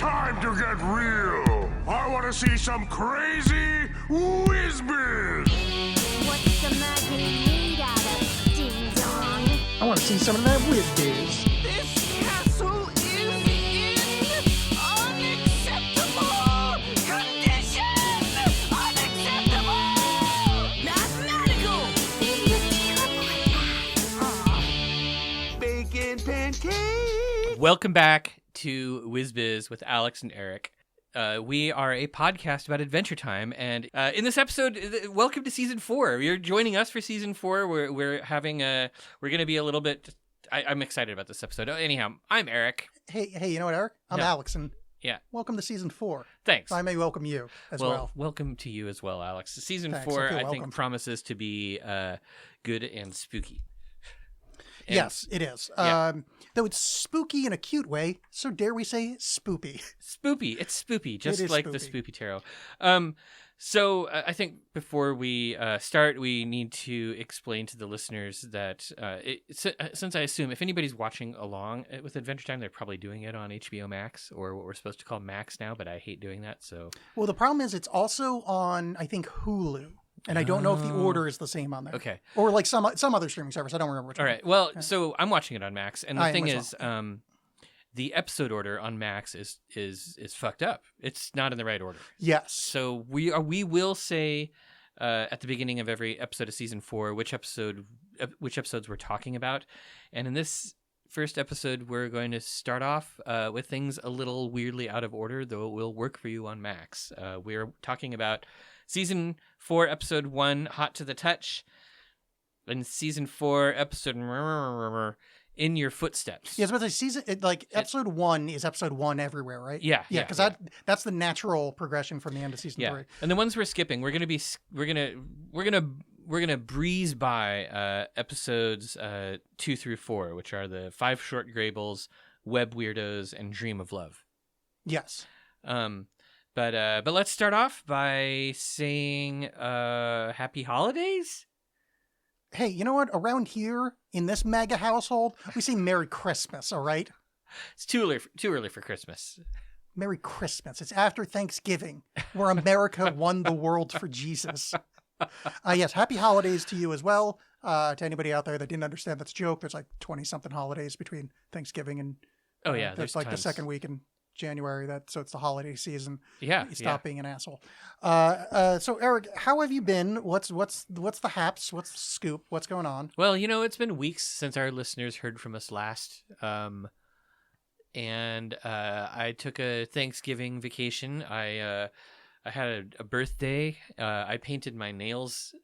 Time to get real. I want to see some crazy whiz-biz. What's the magnet made out of, ding dong? I want to see some of that whiz-biz. This castle is in unacceptable condition! Unacceptable! Mathematical! Bacon pancake! Welcome back to WizBiz with Alex and Eric. We are a podcast about Adventure Time, and in this episode, welcome to season 4. You're joining us for season 4. We're going to be a little bit. I'm excited about this episode. Anyhow, I'm Eric. Hey, you know what, Eric? I'm Yeah. Alex, and Yeah, welcome to season 4. thanks. I may welcome you as well. Welcome to you as well, Alex. Season Thanks, 4, I feel I welcome. think, promises to be good and spooky. And- Yes, it is. Yeah. Though it's spooky in a cute way, so dare we say spoopy. Spoopy. It's spoopy, just is like the spoopy. Spoopy Tarot. So I think before we start, we need to explain to the listeners that since I assume if anybody's watching along with Adventure Time, they're probably doing it on HBO Max or what we're supposed to call Max now, but I hate doing that. So Well, the problem is it's also on, I think, Hulu. And I don't know if the order is the same on there. okay. Or like some other streaming service. I don't remember which All one. right. Well, so I'm watching it on Max, and the I am thing as is, the episode order on Max is fucked up. It's not in the right order. Yes. So we will say at the beginning of every episode of season 4 which episodes we're talking about, and in this first episode we're going to start off with things a little weirdly out of order, though it will work for you on Max. We're talking about season 4 episode 1, Hot to the Touch, and season 4 episode In Your Footsteps. Yeah, I was about to say, episode 1 is episode 1 everywhere, right? Yeah, Yeah, yeah, because yeah. that's the natural progression from the end of season 3. And the ones we're skipping, we're gonna breeze by episodes 2 through 4, which are the 5 Short Grables, Web Weirdos, and Dream of Love. Yes. But let's start off by saying Happy Holidays. Hey, you know what? Around here, in this mega household, we say Merry Christmas, all right? It's too early for Christmas. Merry Christmas. It's after Thanksgiving, where America won the world for Jesus. Yes, happy holidays to you as well. To anybody out there that didn't understand that's a joke, there's like 20-something holidays between Thanksgiving and Oh yeah, there's like tons. the second week in January. So it's the holiday season. Yeah, Stop being an asshole. So Eric, how have you been? What's the haps? What's the scoop? What's going on? Well, it's been weeks since our listeners heard from us last. And I took a Thanksgiving vacation. I had a birthday. I painted my nails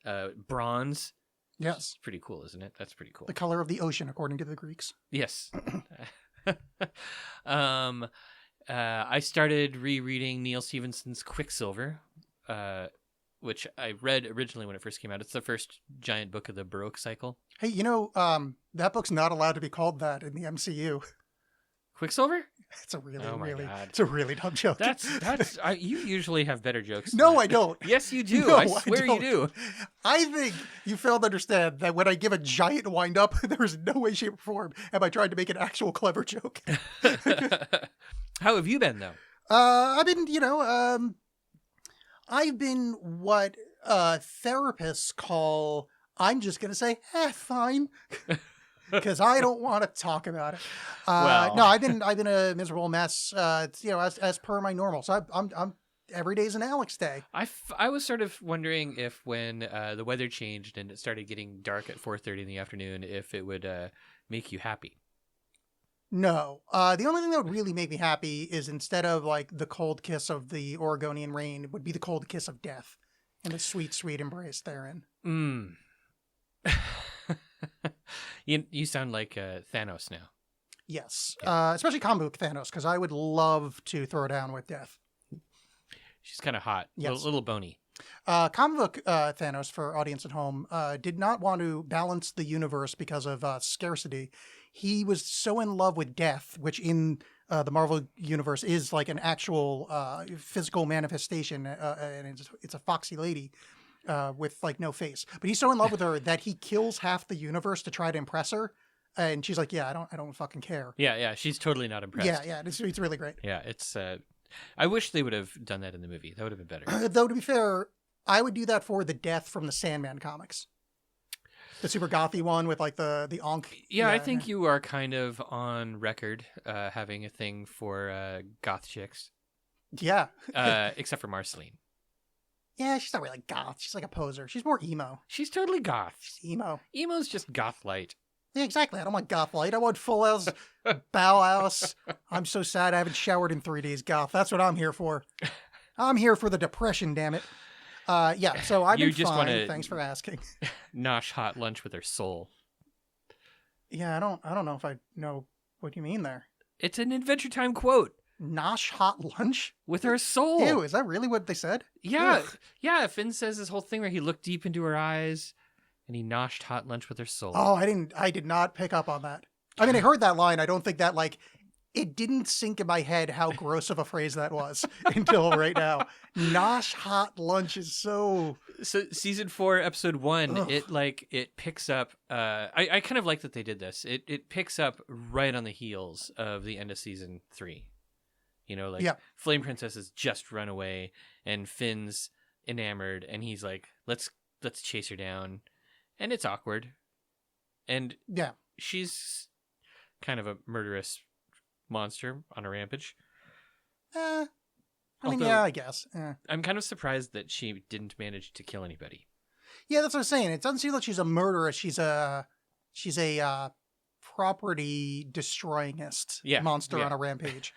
bronze. Yes. It's pretty cool, isn't it? That's pretty cool. The color of the ocean, according to the Greeks. Yes. I started rereading Neil Stephenson's Quicksilver, which I read originally when it first came out. It's the first giant book of the Baroque cycle. Hey, that book's not allowed to be called that in the MCU. Quicksilver? It's a really, Oh my really, God. it's a really dumb joke. That's you usually have better jokes. than No, that. I don't. Yes, you do. No, I swear you don't. do. I think you failed to understand that when I give a giant wind up, there is no way, shape, or form am I trying to make an actual clever joke. How have you been though? I've been, I've been what therapists call, I'm just going to say, fine. Because I don't want to talk about it. Well. No, I've been a miserable mess. As per my normal. So I'm every day's an Alex day. I was sort of wondering if when the weather changed and it started getting dark at 4:30 in the afternoon, if it would make you happy. No, the only thing that would really make me happy is instead of like the cold kiss of the Oregonian rain, it would be the cold kiss of death and the sweet, sweet embrace therein. You sound like Thanos now. Yes, especially comic book Thanos, because I would love to throw down with death. She's kind of hot, Yes. little bony. Comic book Thanos, for audience at home, did not want to balance the universe because of scarcity. He was so in love with death, which in the Marvel universe is like an actual physical manifestation, and it's a foxy lady with like no face. But he's so in love with her that he kills half the universe to try to impress her. And she's like, yeah, I don't fucking care. Yeah, she's totally not impressed. Yeah, it's really great. Yeah, it's I wish they would have done that in the movie. That would have been better. Though, to be fair, I would do that for the Death from the Sandman comics. The super gothy one with like the onk. Yeah, I think you are kind of on record having a thing for goth chicks. Yeah. Except for Marceline. Yeah, she's not really goth. She's like a poser. She's more emo. She's totally goth. She's emo. Emo's just goth light. Yeah, exactly. I don't want goth light. I want full house, bow house. I'm so sad I haven't showered in 3 days goth. That's what I'm here for. I'm here for the depression, damn it. Yeah, so I've been just fine. wanna- Thanks for asking. Nosh hot lunch with her soul. Yeah, I don't know if I know what you mean there. It's an Adventure Time quote. Nosh hot lunch? With her soul. Ew, is that really what they said? Yeah, Ugh. yeah. Finn says this whole thing where he looked deep into her eyes and he noshed hot lunch with her soul. Oh, I did not pick up on that. I mean, I heard that line. I don't think that it didn't sink in my head how gross of a phrase that was until right now. Nosh hot lunch is so. So season 4, episode 1, Ugh. it picks up. I kind of like that they did this. It picks up right on the heels of the end of season 3. You know, like Yeah. Flame Princess has just run away, and Finn's enamored, and he's like, let's chase her down, and it's awkward, and Yeah. she's kind of a murderous monster on a rampage. I mean, Although- yeah, I guess. I'm kind of surprised that she didn't manage to kill anybody. Yeah, that's what I'm saying. It doesn't seem like she's a murderess. She's a property destroyingist monster yeah. on a rampage.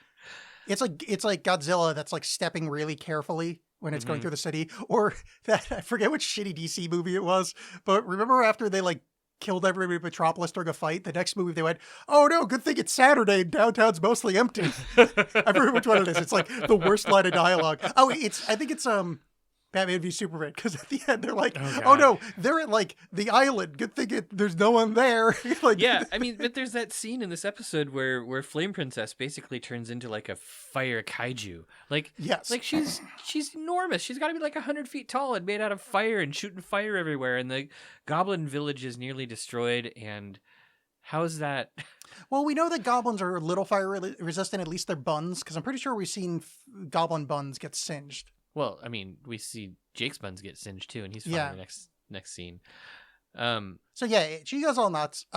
It's like Godzilla that's like stepping really carefully when it's going Mhm. through the city, or that I forget which shitty DC movie it was, but remember after they like killed everybody in Metropolis during a fight, the next movie they went, "Oh no, good thing it's Saturday and downtown's mostly empty." I forget which one it is. It's like the worst line of dialogue. Oh, I think it's Batman v Superman, because at the end they're like, Oh, "Oh God. no, they're at like the island. Good thing there's no one there." Like, Yeah, I mean, but there's that scene in this episode where Flame Princess basically turns into like a fire kaiju. Like, Yes. like she's enormous. She's got to be like 100 feet tall and made out of fire and shooting fire everywhere. And the Goblin village is nearly destroyed. And how is that? Well, we know that goblins are a little fire resistant, at least their buns, because I'm pretty sure we've seen goblin buns get singed. Well, I mean, we see Jake's buns get singed too, and he's fine Yeah. in the next scene. So yeah, she goes all nuts.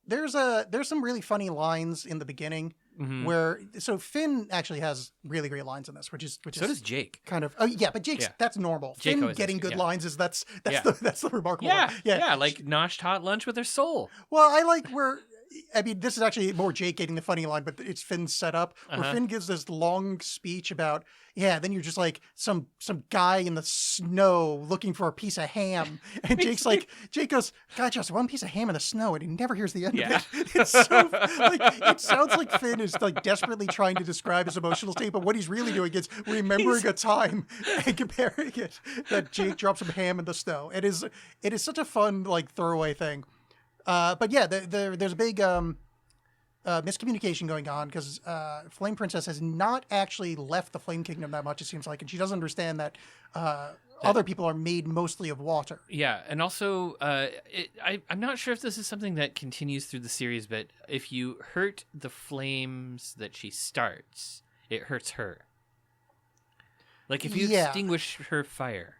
There's some really funny lines in the beginning Mhm. where Finn actually has really great lines in this, which So is does Jake. kind of but Jake's Yeah. that's normal. Jake Finn always getting has- good yeah. lines is that's Yeah. the remarkable Yeah, one. yeah, like noshed hot lunch with her soul. Well, I like where, I mean, this is actually more Jake getting the funny line, but it's Finn's setup where Uh-huh. Finn gives this long speech about, then you're just like some guy in the snow looking for a piece of ham. And Jake goes, God, just one piece of ham in the snow. And he never hears the end Yeah. of it. It's so, it sounds like Finn is like desperately trying to describe his emotional state, but what he's really doing is remembering a time and comparing it that Jake drops some ham in the snow. It is such a fun, like, throwaway thing. But yeah, there's a big miscommunication going on because Flame Princess has not actually left the Flame Kingdom that much, it seems like, and she doesn't understand that other people are made mostly of water. Yeah, and also, I'm not sure if this is something that continues through the series, but if you hurt the flames that she starts, it hurts her. Like if you Yeah. extinguish her fire,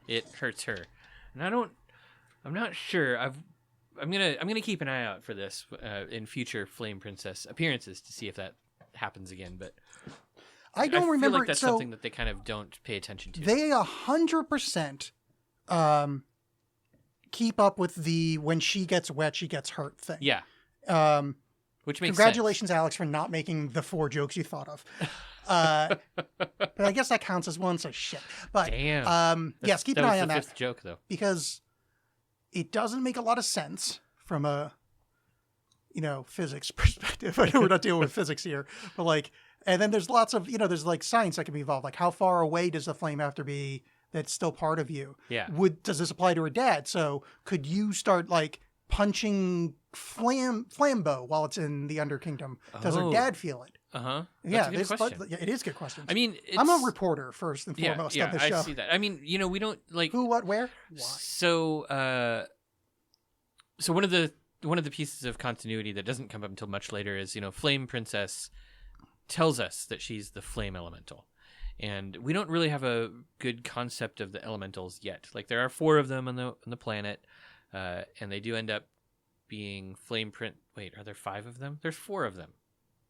it hurts her. And I'm not sure. I'm gonna keep an eye out for this in future Flame Princess appearances to see if that happens again. But I don't feel remember. like that's so something that they kind of don't pay attention to. they 100% keep up with the when she gets wet, she gets hurt thing. Yeah, Um, which makes Congratulations, Alex, for not making the 4 jokes you thought of. But I guess that counts as one, so shit. But Damn. yes, keep that an was eye the on that fifth joke though. because it doesn't make a lot of sense from a physics perspective. I know we're not dealing with physics here, but like, and then there's lots of there's like science that can be involved. Like, how far away does the flame have to be that's still part of you? Yeah. Does this apply to her dad? So could you start like punching flambeau while it's in the Under Kingdom? Does her Oh. dad feel it? That's Yeah, a good there's question. it is a good question. I mean, I'm a it's- reporter first and foremost on this I show. see that. I mean, we don't like Who, what, where, why? So, so one of the one of the pieces of continuity that doesn't come up until much later is, Flame Princess tells us that she's the flame elemental. And we don't really have a good concept of the elementals yet. Like, there are 4 of them on the planet, and they do end up being flame print. Wait, are there 5 of them? There's 4 of them.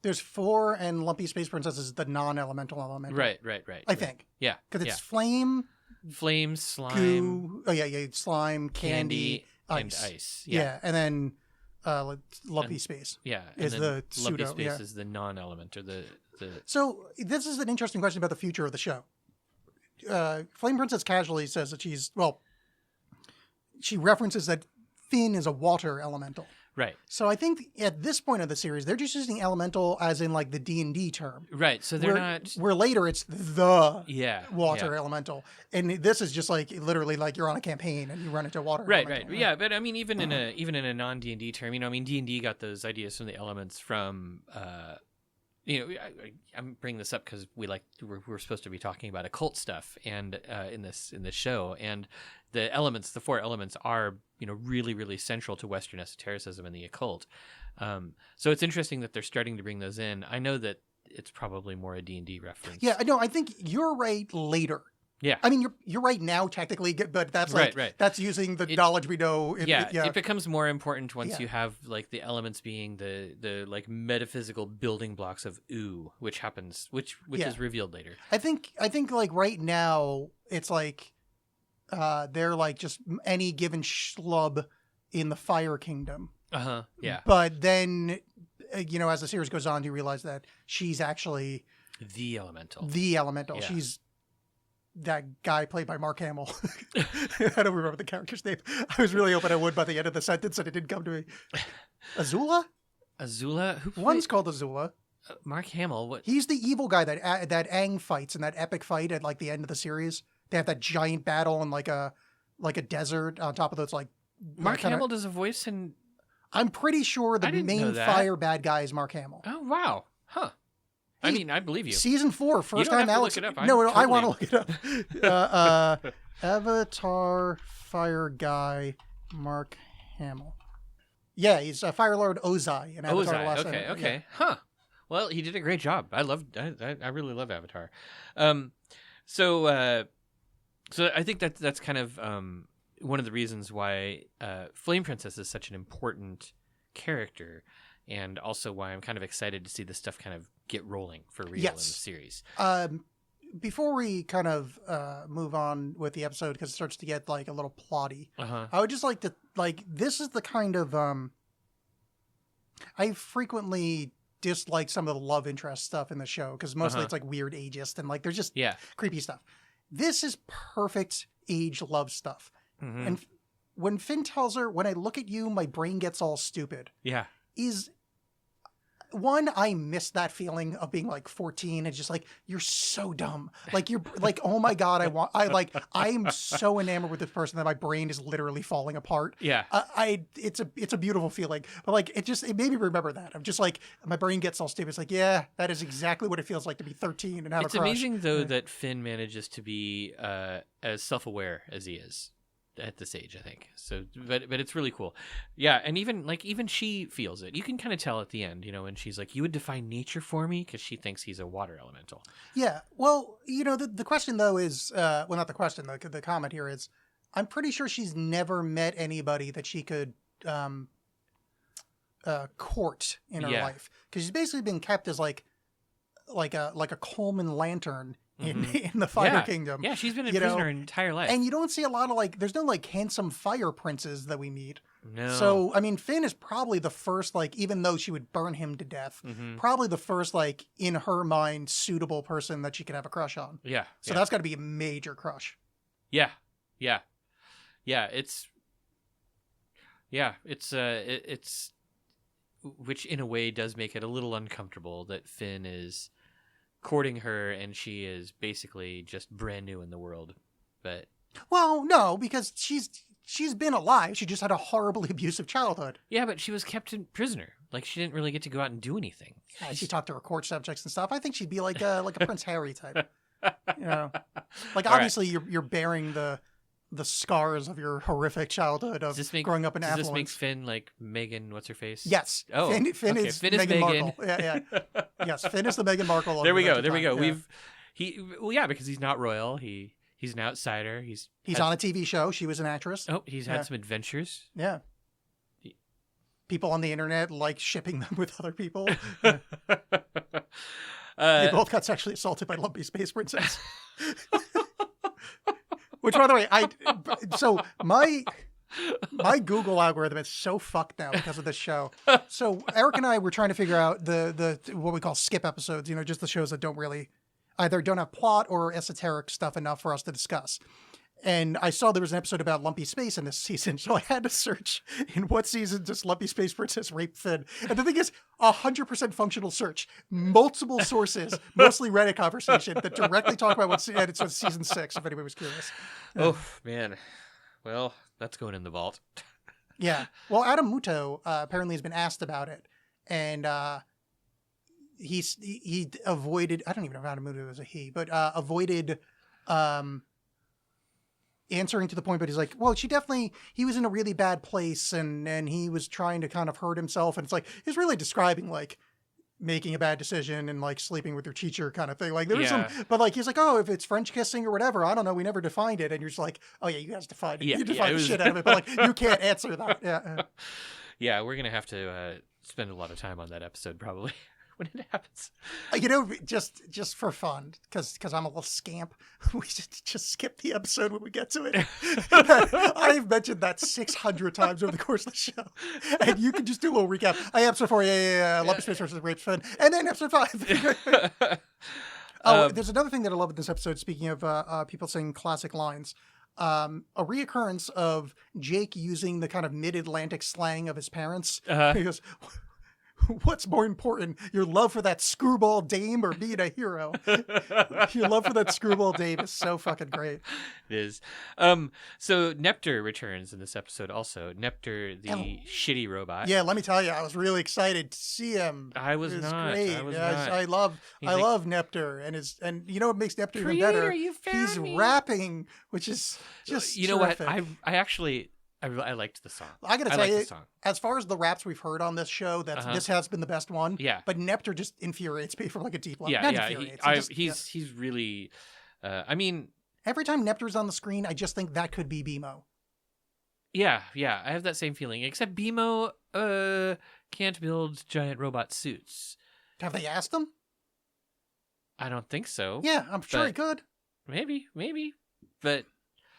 There's 4, and Lumpy Space Princess is the non-elemental element. Right. I think. Yeah. Because it's flame, flame, slime, goo. Oh, yeah. Slime, candy, and ice. ice. Yeah. And then Lumpy Space. Yeah. Is and the then Lumpy pseudo, Space yeah. is the non-element, or the... So this is an interesting question about the future of the show. Flame Princess casually says that she references that Finn is a water elemental. Right. So I think at this point of the series, they're just using elemental as in like the D&D term. Right. So they're not... Where later it's the water yeah. elemental. And this is just like literally like you're on a campaign and you run into a water elemental. Right. Yeah, but I mean, even in a non-D&D term, D&D got those ideas from the elements from... I'm bringing this up because we're supposed to be talking about occult stuff, and in this show, and the 4 elements are really, really central to Western esotericism and the occult. So it's interesting that they're starting to bring those in. I know that it's probably more a D&D reference. Yeah, no, I think you're right later. Yeah, I mean you're right now technically, but that's like right. That's using the knowledge we know. It becomes more important once you have like the elements being the like metaphysical building blocks of ooh, which is revealed later. I think like right now it's like they're like just any given schlub in the Fire Kingdom. Yeah. But then as the series goes on, you realize that she's actually the elemental. Yeah. She's that guy played by Mark Hamill. I don't remember the character's name. I was really hoping I would by the end of the sentence, and it didn't come to me. Azula? One's called Azula. Mark Hamill. What? He's the evil guy that Aang fights in that epic fight at like the end of the series. They have that giant battle in like a desert on top of those like. Mark Hamill does a voice in. I'm pretty sure the main fire bad guy is Mark Hamill. Oh wow, huh? I mean, I believe you. Season 4, first you don't time have Alex. To look it up. No, I want to look it up. Avatar Fire Guy Mark Hamill. Yeah, he's Fire Lord Ozai in Avatar: The Last Airbender. Okay. Yeah. Huh. Well, he did a great job. I really love Avatar. So I think that's kind of one of the reasons why Flame Princess is such an important character, and also why I'm kind of excited to see this stuff kind of get rolling for real in the series. Before we kind of move on with the episode, because it starts to get like a little plotty, I would just like to this is the kind of I frequently dislike some of the love interest stuff in the show because mostly it's like weird ageist and like there's just creepy stuff. This is perfect age love stuff. Mm-hmm. And when Finn tells her, "When I look at you, my brain gets all stupid," is one, I miss that feeling of being like 14 and just like, you're so dumb. Like you're like, oh my God, I am so enamored with this person that my brain is literally falling apart. Yeah. It's a beautiful feeling, but like, it made me remember that. I'm just like, my brain gets all stupid. It's like, yeah, that is exactly what it feels like to be 13 and have a crush. It's amazing though that Finn manages to be as self-aware as he is at this age, I think. So, but it's really cool. Yeah, and even she feels it. You can kind of tell at the end, when she's like, "You would define nature for me," because she thinks he's a water elemental. Yeah. Well, the question though is, well, not the question. The comment here is, I'm pretty sure she's never met anybody that she could court in her life, because she's basically been kept as like a Coleman lantern in the Fire Kingdom. Yeah, she's been a prisoner her entire life. And you don't see a lot of there's no handsome fire princes that we meet. No. So, I mean, Finn is probably the first, even though she would burn him to death, probably the first, in her mind, suitable person that she could have a crush on. Yeah. So that's got to be a major crush. Yeah. It's which in a way does make it a little uncomfortable that Finn is courting her and she is basically just brand new in the world. But well, no, because she's been alive. She just had a horribly abusive childhood. Yeah, but she was kept in prisoner. She didn't really get to go out and do anything. Yeah, she talked to her court subjects and stuff. I think she'd be like a Prince Harry type. Obviously you're bearing the the scars of your horrific childhood of growing up in does affluence. this make Finn like Megan? What's her face? Yes. Oh, Finn okay. is Finn is Meghan Megan. Markle. Yeah. Yes, Finn is the Meghan Markle. Of There we the go. There we go. Yeah. Because he's not royal. He's an outsider. He's on a TV show. She was an actress. Oh, he's had some adventures. Yeah. People on the internet like shipping them with other people. They both got sexually assaulted by Lumpy Space Princess. Which, by the way, so my Google algorithm is so fucked now because of this show. So Eric and I were trying to figure out the what we call skip episodes. Just the shows that either don't have plot or esoteric stuff enough for us to discuss. And I saw there was an episode about Lumpy Space in this season, so I had to search in what season does Lumpy Space Princess rape Finn. And the thing is, 100% functional search, multiple sources, mostly Reddit conversation that directly talk about and it's season 6. If anybody was curious. Oh man, well that's going in the vault. Yeah. Well, Adam Muto apparently has been asked about it, and he avoided. I don't even know if Adam Muto was a he, but avoided. Answering to the point, but he's like, well, he was in a really bad place and he was trying to kind of hurt himself. And it's like, he's really describing like making a bad decision and like sleeping with your teacher kind of thing. Like there was but like, he's like, oh, if it's French kissing or whatever, I don't know. We never defined it. And you're just like, oh yeah, you guys defined it. Yeah, you defined the shit out of it, but like, you can't answer that. Yeah. Yeah. We're going to have to spend a lot of time on that episode probably. When it happens, just for fun, because I'm a little scamp, we should just skip the episode when we get to it. I've mentioned that 600 times over the course of the show, and you can just do a little recap. Episode 4, Lumpy Space versus Rape Finn, and then episode 5. There's another thing that I love in this episode. Speaking of people saying classic lines. A reoccurrence of Jake using the kind of mid-Atlantic slang of his parents. He goes, what's more important, your love for that screwball dame or being a hero? Your love for that screwball dame is so fucking great. It is. So Neptr returns in this episode also. Neptr, the shitty robot. Yeah, let me tell you, I was really excited to see him. I was not. Great. I was not. not. I love Neptr and you know what makes Neptr even better? He's rapping, which is just terrific. What? I actually I liked the song. I gotta tell you, as far as the raps we've heard on this show, this has been the best one. Yeah. But Neptr just infuriates me from like a deep level. Yeah, he's really. I mean, every time Neptr's on the screen, I just think that could be BMO. Yeah, I have that same feeling. Except BMO can't build giant robot suits. Have they asked him? I don't think so. Yeah, I'm sure he could. Maybe, but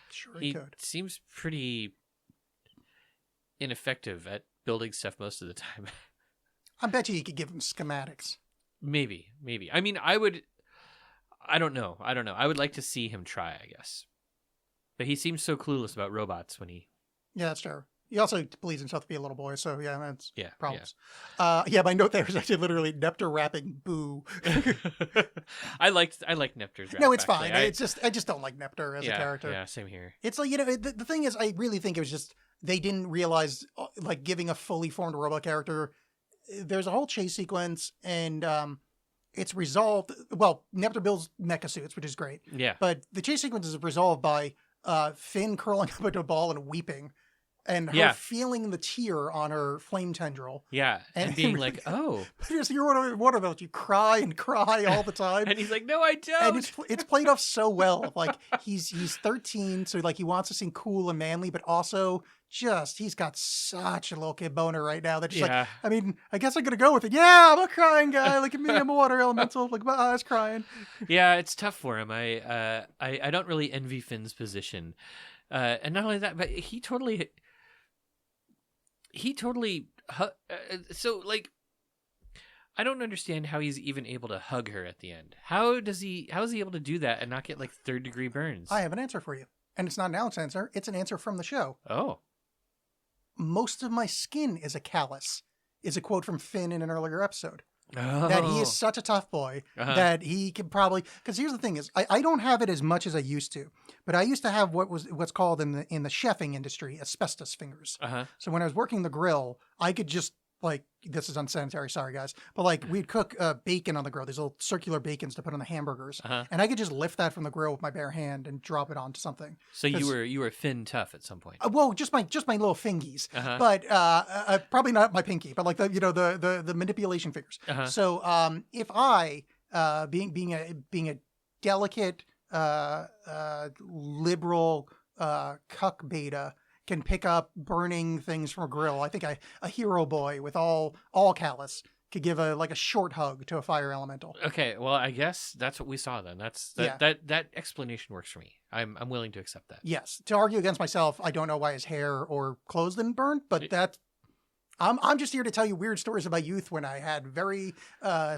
sure he could. Seems pretty ineffective at building stuff most of the time. I bet you could give him schematics. Maybe. I mean, I don't know. I would like to see him try, I guess. But he seems so clueless about robots when he... Yeah, that's true. He also believes himself to be a little boy, so yeah, that's problems. Yeah. My note there is actually literally Neptr rapping boo. I like Neptr's rap. No, it's actually. fine. I just don't like Neptr as a character. Yeah, same here. It's like, the thing is, I really think it was just they didn't realize, like, giving a fully formed robot character, there's a whole chase sequence, and it's resolved. Well, Neptr builds mecha suits, which is great. Yeah. But the chase sequence is resolved by Finn curling up into a ball and weeping, and her feeling the tear on her flame tendril. Yeah, and being like, oh. What about you? Cry and cry all the time. And he's like, no, I don't. And it's played off so well. Like, he's 13, so like he wants to seem cool and manly, but also he's got such a little kid boner right now that just like, I mean, I guess I'm going to go with it. Yeah, I'm a crying guy. Look at me, I'm a water elemental. Look at my eyes crying. Yeah, it's tough for him. I don't really envy Finn's position. And not only that, but he totally so like, I don't understand how he's even able to hug her at the end. How is he able to do that and not get like 3rd-degree burns? I have an answer for you. And it's not an answer. It's an answer from the show. Oh. Most of my skin is a callus is a quote from Finn in an earlier episode. Oh. That he is such a tough boy that he can probably, because here's the thing is, I don't have it as much as I used to, but I used to have what's called in the chefing industry asbestos fingers. Uh-huh. So when I was working the grill, I could just like, this is unsanitary, sorry guys, but like we'd cook bacon on the grill, these little circular bacons to put on the hamburgers, and I could just lift that from the grill with my bare hand and drop it onto something. So you were Finn tough at some point. Well, just my little fingies, but probably not my pinky, but like the manipulation fingers. So if I being a delicate liberal cuck beta can pick up burning things from a grill, I think a hero boy with all callus could give a short hug to a fire elemental. Okay, well, I guess that's what we saw then. That explanation works for me. I'm willing to accept that. Yes. To argue against myself, I don't know why his hair or clothes didn't burn, but I'm just here to tell you weird stories about youth when I had very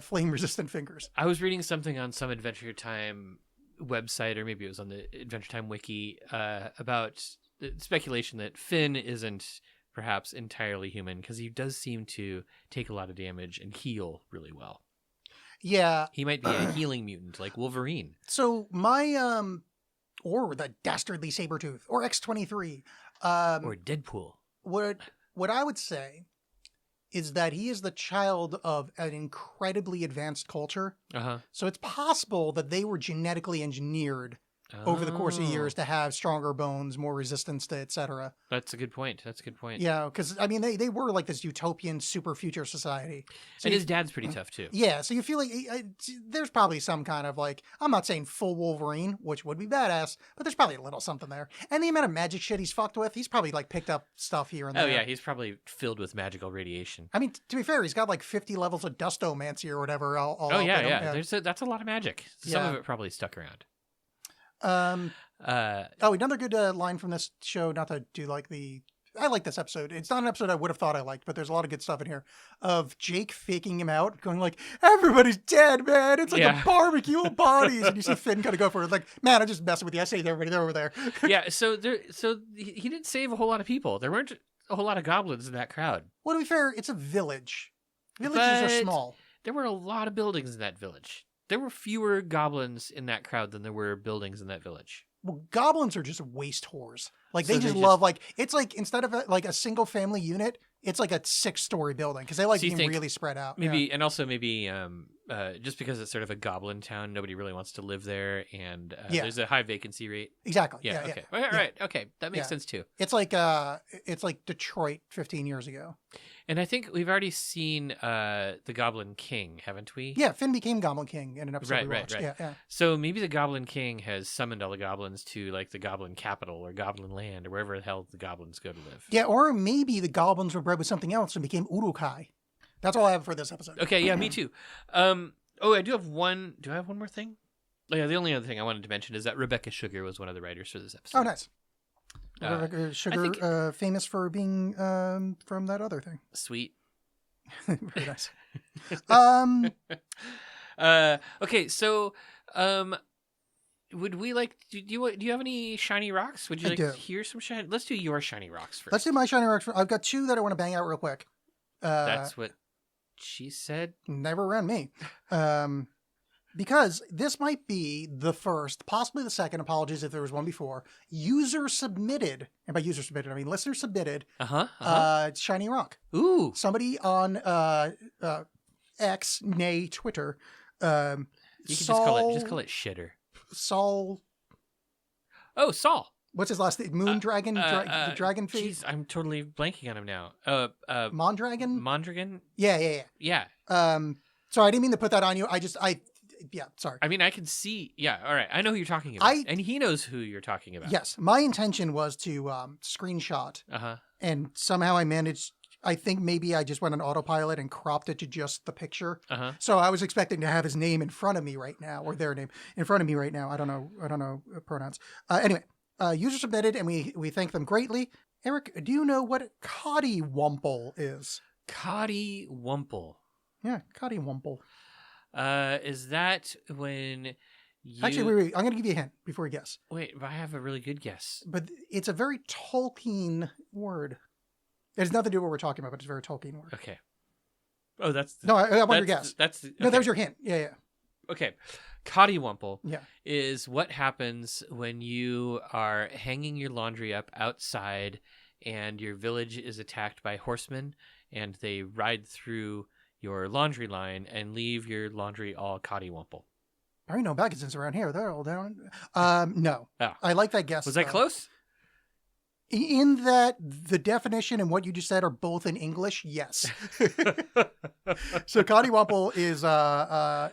flame resistant fingers. I was reading something on some Adventure Time website, or maybe it was on the Adventure Time wiki, about the speculation that Finn isn't perhaps entirely human, because he does seem to take a lot of damage and heal really well. Yeah. He might be a healing mutant like Wolverine. So my or the dastardly Sabretooth or X-23 or Deadpool. What I would say is that he is the child of an incredibly advanced culture. So it's possible that they were genetically engineered over the course of years to have stronger bones, more resistance to et cetera. That's a good point. Yeah, because I mean they were like this utopian super future society. So and his dad's pretty tough too. Yeah, so you feel like there's probably some kind of like, I'm not saying full Wolverine, which would be badass, but there's probably a little something there. And the amount of magic shit he's fucked with, he's probably like picked up stuff here and there. Oh yeah, he's probably filled with magical radiation. I mean, to be fair, he's got like 50 levels of dustomancy or whatever. That's a lot of magic. Some of it probably stuck around. Another good line from this show, not to do like I like this episode. It's not an episode I would have thought I liked, but there's a lot of good stuff in here of Jake faking him out, going like, everybody's dead, man. It's like a barbecue of bodies. And you see Finn kind of go for it. Like, man, I'm just messing with you. I saved everybody. They're over there. Yeah. So he didn't save a whole lot of people. There weren't a whole lot of goblins in that crowd. Well, to be fair, it's a village. Villages are small. There were a lot of buildings in that village. There were fewer goblins in that crowd than there were buildings in that village. Well, goblins are just waste whores. Like, they just love, like, it's like, instead of like a single family unit, it's like a 6-story building because they like being really spread out. Maybe, and also maybe just because it's sort of a goblin town, nobody really wants to live there, and there's a high vacancy rate. Exactly. Yeah. Okay. All right. Okay. That makes sense too. It's like Detroit 15 years ago. And I think we've already seen the Goblin King, haven't we? Yeah, Finn became Goblin King in an episode we watched. Right. Yeah. So maybe the Goblin King has summoned all the goblins to like the Goblin Capital or Goblin Land or wherever the hell the goblins go to live. Yeah, or maybe the goblins were bred with something else and became Urukai. That's all I have for this episode. Okay, yeah, me too. I do have one. Do I have one more thing? Oh, yeah, the only other thing I wanted to mention is that Rebecca Sugar was one of the writers for this episode. Oh, nice. Rebecca Sugar, famous for being from that other thing. Sweet. Very nice. Okay, so would we like? Do you have any shiny rocks? Would you like to hear some shiny? Let's do your shiny rocks first. Let's do my shiny rocks. I've got 2 that I want to bang out real quick. That's what she said. Never around me. Because this might be the first, possibly the second, apologies if there was one before, user submitted, and by user submitted, I mean listener submitted, shiny rock. Ooh. Somebody on X, nay Twitter, you can just call it shitter. Saul. Oh, Saul. What's his last name? Moondragon? The dragon face? Jeez, I'm totally blanking on him now. Mondragon? Mondragon? Yeah. Sorry, I didn't mean to put that on you. Sorry. I mean, I can see. Yeah, all right. I know who you're talking about. And he knows who you're talking about. Yes. My intention was to screenshot. And somehow I managed. I think maybe I just went on autopilot and cropped it to just the picture. So I was expecting to have his name in front of me right now, or their name in front of me right now. I don't know pronouns. Anyway, user submitted, and we thank them greatly. Eric, do you know what Cottywumple is? Cottywumple. Yeah, Cottywumple. Is that when you... Actually, wait. I'm going to give you a hint before you guess. Wait, but I have a really good guess. But it's a very Tolkien word. It has nothing to do with what we're talking about, but it's a very Tolkien word. Okay. Oh, that's... No, I want your guess. Okay. No, that was your hint. Yeah. Okay. Cottywumple Yeah. is what happens when you are hanging your laundry up outside and your village is attacked by horsemen and they ride through your laundry line and leave your laundry all cottywumple. There ain't no Bagginsons around here. They're all down. No. Oh. I like that guess. Was I though. close? In that the definition and what you just said are both in English, yes. So cottywumple is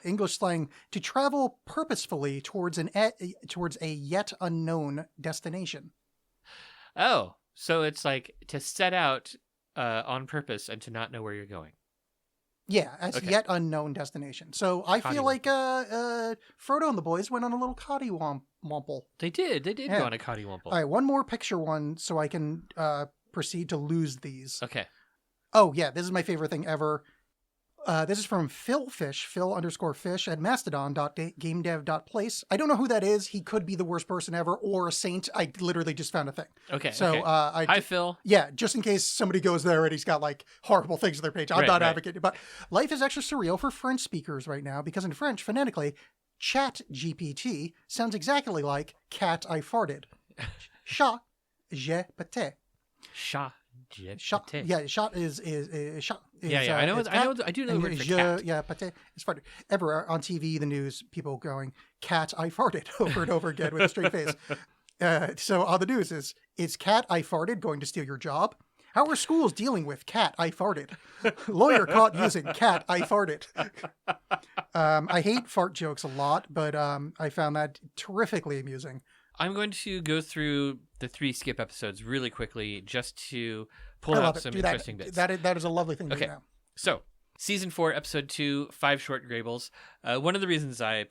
English slang to travel purposefully towards towards a yet unknown destination. Oh, so it's like to set out on purpose and to not know where you're going. Yeah, that's Okay. yet unknown destination. So I feel like Frodo and the boys went on a little cottywumple. They did. They did Yeah. go on a cottywumple. All right, one more picture one so I can proceed to lose these. Okay. Oh, yeah, this is my favorite thing ever. This is from Phil Fish, Phil_Fish at mastodon.gamedev.place. I don't know who that is. He could be the worst person ever or a saint. I literally just found a thing. Okay. So okay. Hi, Phil. yeah, just in case somebody goes there and he's got like horrible things on their page. I'm Right, not right. advocating, but life is extra surreal for French speakers right now because in French, phonetically, chat GPT sounds exactly like cat I farted. Chat, je pété. Shot. Shot, yeah, shot is shot. Is, Yeah, I know. it's I know. cat, I do know the and word for je, cat. yeah, pate is farted. Ever on TV, the news, people going, "Cat, I farted" over and over again with a straight face. So on the news is cat, I farted going to steal your job? How are schools dealing with cat, I farted? Lawyer caught using cat, I farted. I hate fart jokes a lot, but I found that terrifically amusing. I'm going to go through the 3 skip episodes really quickly just to pull I out love it. some Do interesting bits. That is a lovely thing to Okay. do now. So, season 4, episode 2, 5 short Greybles. One of the reasons I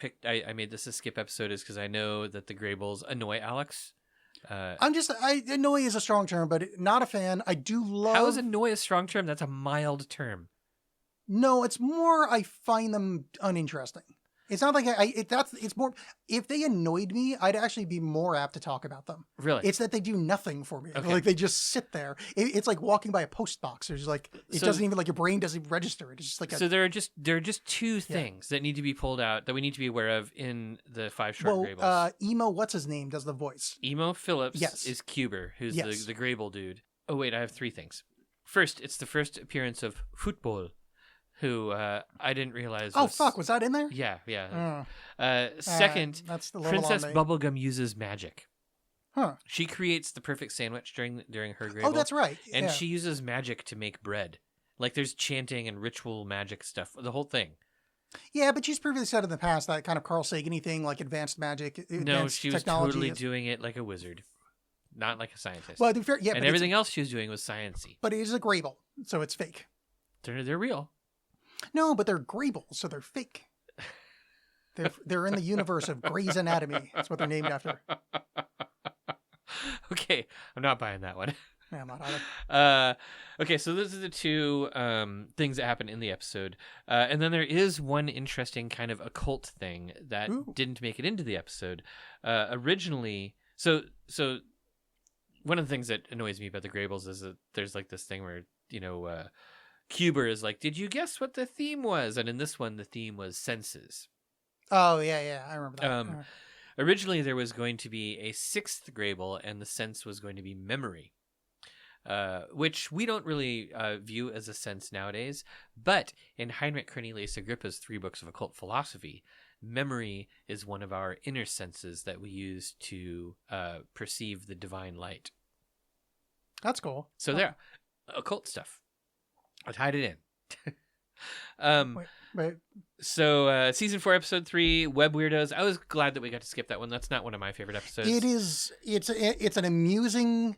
made this a skip episode is because I know that the Greybles annoy Alex. Annoy is a strong term, but not a fan. I do love. How is annoy a strong term? That's a mild term. No, it's more I find them uninteresting. It's not like it's more if they annoyed me, I'd actually be more apt to talk about them. Really? It's that they do nothing for me. Okay. Like they just sit there. It's like walking by a post box. There's like it So- doesn't even like your brain doesn't register it. It's just like So there are just 2 things that need to be pulled out that we need to be aware of in the 5 short Greybles. Emo, what's his name, does the voice. Emo Phillips Yes. is Cuber, who's Yes. the Greyble dude. Oh wait, I have 3 things. First, it's the first appearance of Football, who I didn't realize. Oh fuck, was that in there? Yeah. Second, that's the little Princess on me. Bubblegum uses magic. Huh. She creates the perfect sandwich during her Greyble. Oh, that's right. And yeah. she uses magic to make bread. Like there's chanting and ritual magic stuff. The whole thing. Yeah, but she's previously said in the past that kind of Carl Sagan-y thing, like advanced magic, No, advanced she was technology totally is- doing it like a wizard, not like a scientist. Well, to be fair, yeah, and but everything else she was doing was sciencey. but it is a Grable, so it's fake. They're real. No, but they're Grable, so they're fake. They're in the universe of Grey's Anatomy. That's what they're named after. Okay, I'm not buying that one. Yeah, I'm not either. Okay, so those are the 2 things that happen in the episode, and then there is one interesting kind of occult thing that Ooh. didn't make it into the episode. Originally, so one of the things that annoys me about the Greybles is that there's like this thing where Cuber is like, "Did you guess what the theme was?" And in this one, the theme was senses. Oh yeah, I remember that. Originally, there was going to be a 6th Greyble, and the sense was going to be memory, which we don't really view as a sense nowadays. But in Heinrich Cornelius Agrippa's 3 books of occult philosophy, memory is one of our inner senses that we use to perceive the divine light. That's cool. So there, occult stuff. I tied it in. Wait, So season 4, episode 3, Web Weirdos. I was glad that we got to skip that one. That's not one of my favorite episodes. it is. It's an amusing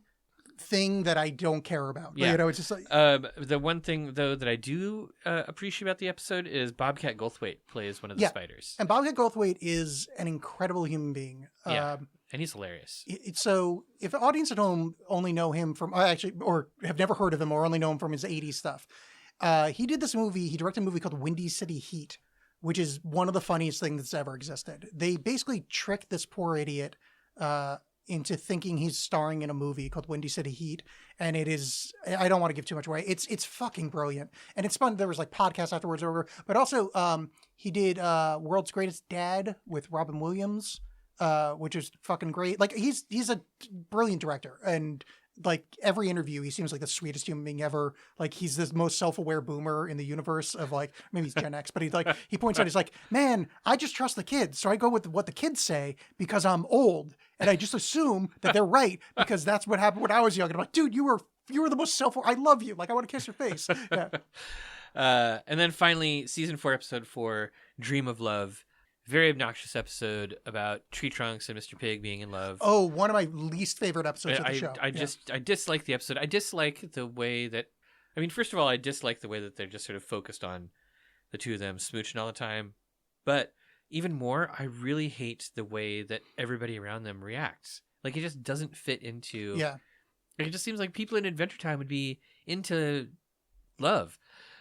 thing that I don't care about. Yeah. You know, it's just like The one thing though that I do appreciate about the episode is Bobcat Goldthwait plays one of the Yeah. spiders. and Bobcat Goldthwait is an incredible human being. Yeah. And he's hilarious. So if the audience at home only know him from or have never heard of him or only know him from his 80s stuff, he did this movie. He directed a movie called Windy City Heat, which is one of the funniest things that's ever existed. They basically tricked this poor idiot into thinking he's starring in a movie called Windy City Heat, and it is. I don't want to give too much away. It's fucking brilliant, and it's fun. There was like podcasts afterwards over, but also he did World's Greatest Dad with Robin Williams. Which is fucking great. Like he's a brilliant director, and like every interview, he seems like the sweetest human being ever. Like he's the most self-aware boomer in the universe of like, maybe he's Gen X, but he points out, he's like, man, I just trust the kids. So I go with what the kids say because I'm old and I just assume that they're right because that's what happened when I was young. And I'm like, dude, you were the most I love you. Like I want to kiss your face. Yeah. And then finally, season 4, episode 4, Dream of Love. Very obnoxious episode about Tree Trunks and Mr. Pig being in love. Oh, one of my least favorite episodes of the show. I dislike the episode. I dislike the way that, I mean, first of all, I dislike the way that they're just sort of focused on the two of them smooching all the time. But even more, I really hate the way that everybody around them reacts. Like it just doesn't fit into. Yeah. Like, it just seems like people in Adventure Time would be into love.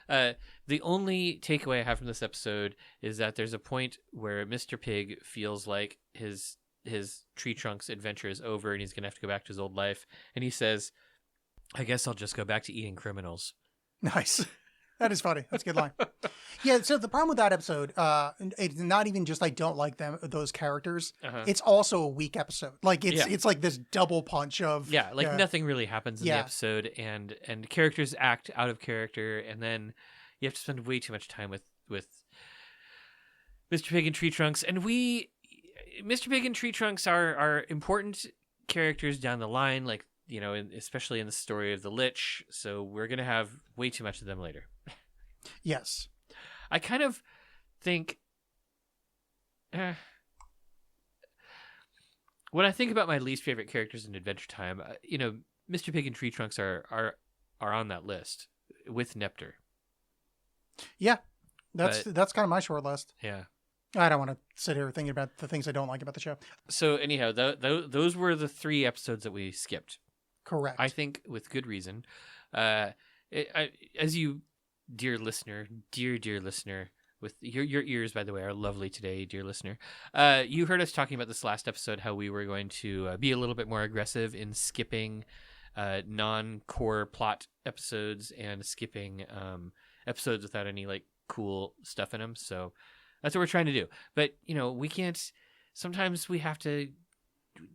The only takeaway I have from this episode is that there's a point where Mr. Pig feels like his Tree Trunks adventure is over and he's going to have to go back to his old life. And he says, I guess I'll just go back to eating criminals. Nice. That is funny. That's a good line. Yeah, so the problem with that episode, it's not even just I don't like those characters. Uh-huh. It's also a weak episode. Like it's like this double punch of nothing really happens in the episode, and characters act out of character, and then you have to spend way too much time with Mr. Pig and Tree Trunks, and Mr. Pig and Tree Trunks are important characters down the line, like, you know, especially in the story of the Lich. So we're gonna have way too much of them later. Yes. I kind of think when I think about my least favorite characters in Adventure Time, you know, Mr. Pig and Tree Trunks are on that list with Nepter. Yeah, that's kind of my short list. Yeah. I don't want to sit here thinking about the things I don't like about the show. So anyhow, those were the 3 episodes that we skipped. Correct. I think with good reason. As you, dear listener, with your ears, by the way, are lovely today, dear listener. You heard us talking about this last episode, how we were going to be a little bit more aggressive in skipping non-core plot episodes and skipping episodes without any like cool stuff in them. So that's what we're trying to do. But, you know, we can't, sometimes we have to,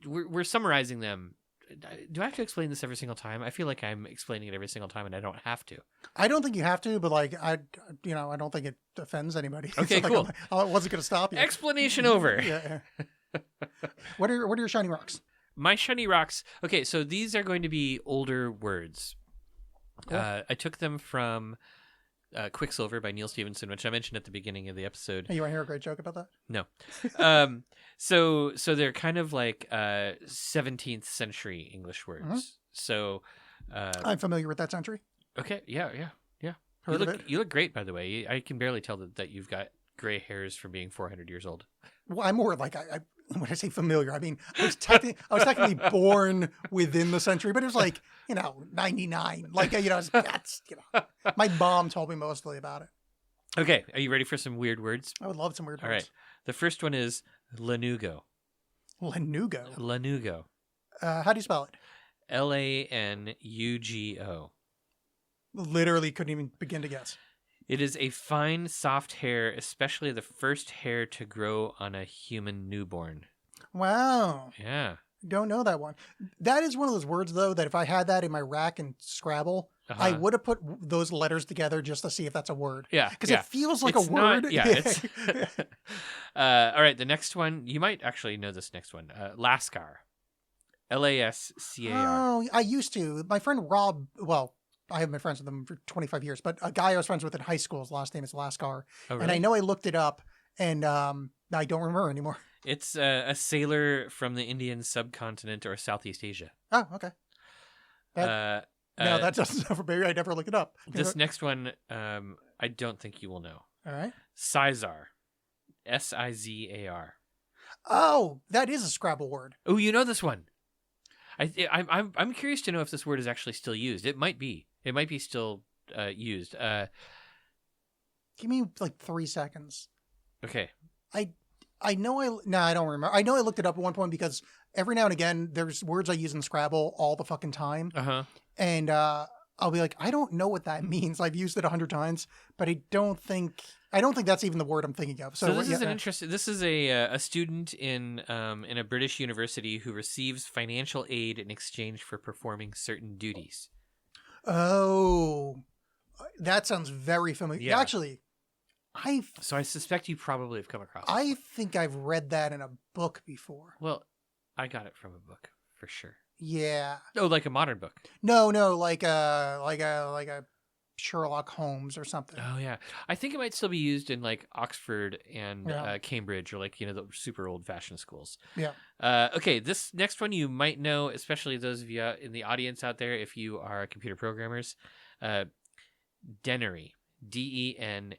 we're summarizing them. Do I have to explain this every single time? I feel like I'm explaining it every single time and I don't have to. I don't think you have to, but like, I don't think it offends anybody. Okay, so, cool. I wasn't going to stop you. Explanation over. Yeah. What are your shiny rocks? My shiny rocks. Okay, so these are going to be older words. Cool. I took them from Quicksilver by Neil Stephenson, which I mentioned at the beginning of the episode. Hey, you want to hear a great joke about that? No. So they're kind of like 17th century English words. Mm-hmm. So I'm familiar with that century. okay, yeah. Heard of it? You look great, by the way. I can barely tell that you've got gray hairs from being 400 years old. Well, I'm more like I when I say familiar, I mean I was technically born within the century, but it was like 99. Like that's my mom told me mostly about it. Okay, are you ready for some weird words? I would love some weird words. All right. The first one is lanugo. Lanugo. Lanugo. How do you spell it? Lanugo. Literally couldn't even begin to guess. It is a fine, soft hair, especially the first hair to grow on a human newborn. Wow. Yeah. Don't know that one. That is one of those words, though, that if I had that in my rack in Scrabble, I would have put those letters together just to see if that's a word. Yeah. Because it feels like a word. Not, yeah. It's, all right. The next one, you might actually know this next one. Lascar. Lascar. Oh, I used to. My friend Rob, well, I have been friends with him for 25 years, but a guy I was friends with in high school, his last name is Lascar. Oh, really? And I know I looked it up, and I don't remember anymore. It's a sailor from the Indian subcontinent or Southeast Asia. Oh, okay. No, that doesn't ever. Maybe I never looked it up. This next one, I don't think you will know. All right. Sizar. Sizar. Oh, that is a Scrabble word. Oh, you know this one. I'm curious to know if this word is actually still used. It might be. It might be still used. Give me like 3 seconds. Okay. I know I don't remember. I know I looked it up at one point because every now and again there's words I use in Scrabble all the fucking time. Uh-huh. And I'll be like, I don't know what that means. I've used it 100 times, but I don't think I don't think that's even the word I'm thinking of. So this yeah, is an interesting. This is a student in a British university who receives financial aid in exchange for performing certain duties. Oh, that sounds very familiar. Yeah. Actually, So I suspect you probably have come across. I think I've read that in a book before. Well, I got it from a book for sure. Yeah. Oh, like a modern book. No, like a Sherlock Holmes or something. Oh yeah, I think it might still be used in like Oxford and Yeah. Cambridge or like the super old-fashioned schools. Yeah. Okay, this next one you might know, especially those of you in the audience out there, if you are computer programmers. Denary, Denary.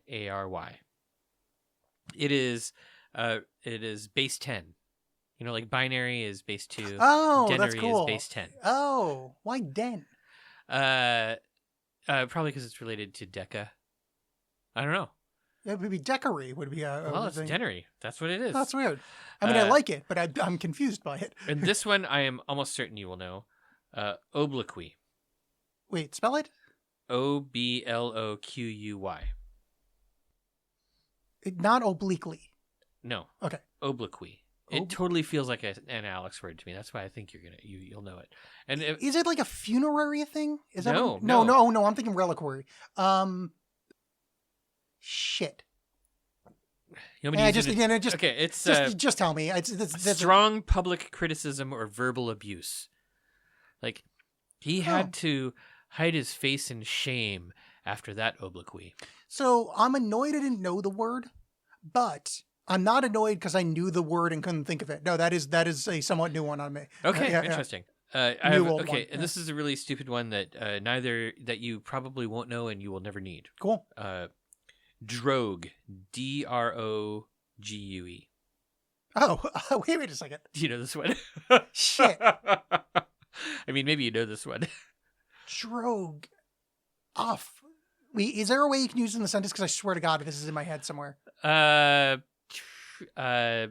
It is base 10. Like binary is base 2. Oh, Denary that's cool. is base 10. Oh, why Den? Probably because it's related to Deca. I don't know. It would be Decary. Would be a Well, it's thing. Denary. That's what it is. That's weird. I mean, I like it, but I'm confused by it. And this one, I am almost certain you will know. Obloquy. Wait, spell it? Obloquy. Not obliquely. No. Okay. Obloquy. It totally feels like an Alex word to me. That's why I think you'll know it. And Is it like a funerary thing? Is that No, what, no. no. I'm thinking reliquary. Shit. you want me to use it? Okay, it's just tell me. That's strong public criticism or verbal abuse. Like he had to hide his face in shame after that obloquy. So I'm annoyed I didn't know the word, but I'm not annoyed because I knew the word and couldn't think of it. No, that is a somewhat new one on me. Okay, Yeah. interesting. New old one, and this is a really stupid one that that you probably won't know and you will never need. Cool. Drogue, Drogue. Oh, wait a second. Do you know this one? Shit. I mean, maybe you know this one. Drogue. Off. Wait, is there a way you can use it in the sentence? Because I swear to God, this is in my head somewhere. Wait, let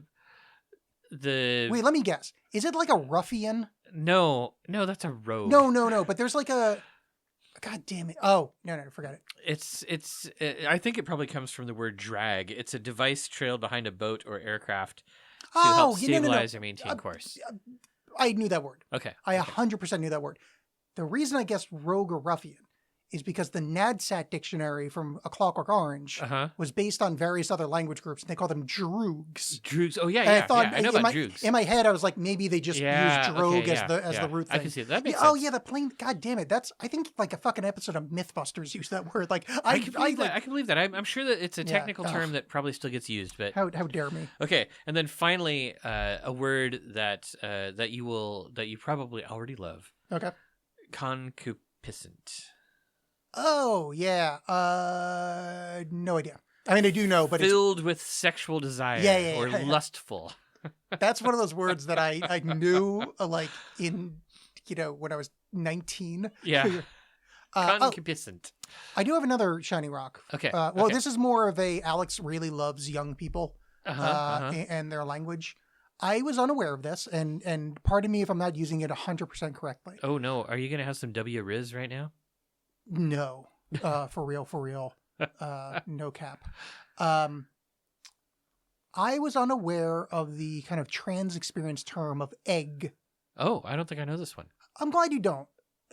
me guess. Is it like a ruffian? No, that's a rogue. No. But there's like a. God damn it. Oh, no, forget it. It's. I think it probably comes from the word drag. It's a device trailed behind a boat or aircraft to help stabilize or maintain course. I knew that word. Okay. I 100% knew that word. The reason I guessed rogue or ruffian is because the NADSAT dictionary from A Clockwork Orange was based on various other language groups, and they call them droogs. Droogs. Oh, yeah. And I thought, I know about droogs. In my head, I was like, maybe they just use drogue as the root thing. I can see it. That makes Oh, sense. yeah, the plane. God damn it. I think like a fucking episode of Mythbusters used that word. Like, I can believe that. I'm sure that it's a technical term that probably still gets used, but how dare me? Okay, and then finally, a word that you probably already love. Okay. Concupiscent. Oh yeah. No idea. I mean, I do know, but filled with sexual desire or lustful. That's one of those words that I knew like in when I was 19. Yeah. Concupiscent. I do have another shiny rock. Okay. Well, this is more of a Alex really loves young people and their language. I was unaware of this, and pardon me if I'm not using it 100% correctly. Oh no, are you gonna have some W-Riz right now? No, for real. No cap. I was unaware of the kind of trans experience term of egg. Oh, I don't think I know this one. I'm glad you don't,